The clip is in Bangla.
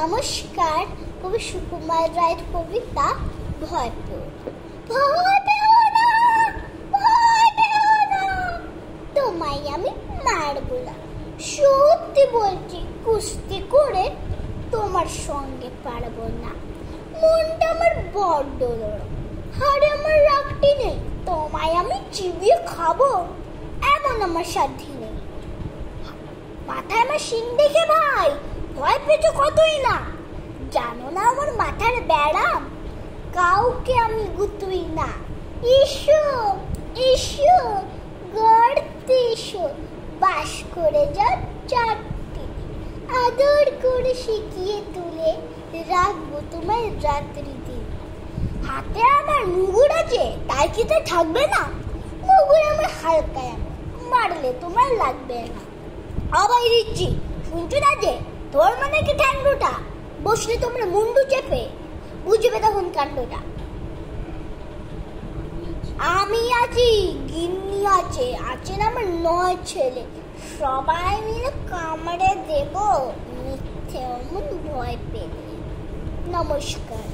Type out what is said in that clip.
নমস্কার। কবি সুকুমার রায়ের কবিতা ভয় পেও না। ভয় পেও না, ভয় পেও না, তোমায় আমি মারবো না। সত্যি বলছি, কুস্তি করে তোমার সঙ্গে পারবো না। মনটা আমার বড্ড নরম, হাড়ে আমার রাগটি নেই। তোমায় আমি চিবিয়ে খাবো এমন আমার সাধ্যি নেই। মাথায় আমার শিং দেখে ভাই ভয় পেয়েছো কতই না। জানো না আমার মাথার ব্যারাম, কাউকে আমি গুতুই না। এসো এসো গর্তে এসো, বাস করে যাও চারটি, আদর করে শিখিয়ে তুলে রাখবো তোমার রাত্রি দিন। হাতে আমার মুগুর আছে, তাই কি তা থাকবে না? মুগুর আমার হালকা, মারলে তোমার লাগবে না। আবার দিচ্ছি, শুনছো না যে তোর মানে কি ঠ্যাংডোটা, বসলে তোমরা মুন্ডু চেপে বুঝবে তখন কাণ্ডটা। আমি আছি, গিন্নি আছে, আছেন আমার 9 ছেলে, সবাই মিলে কামড়ে দেব মিথ্যে অমন ভয় পেলে। নমস্কার।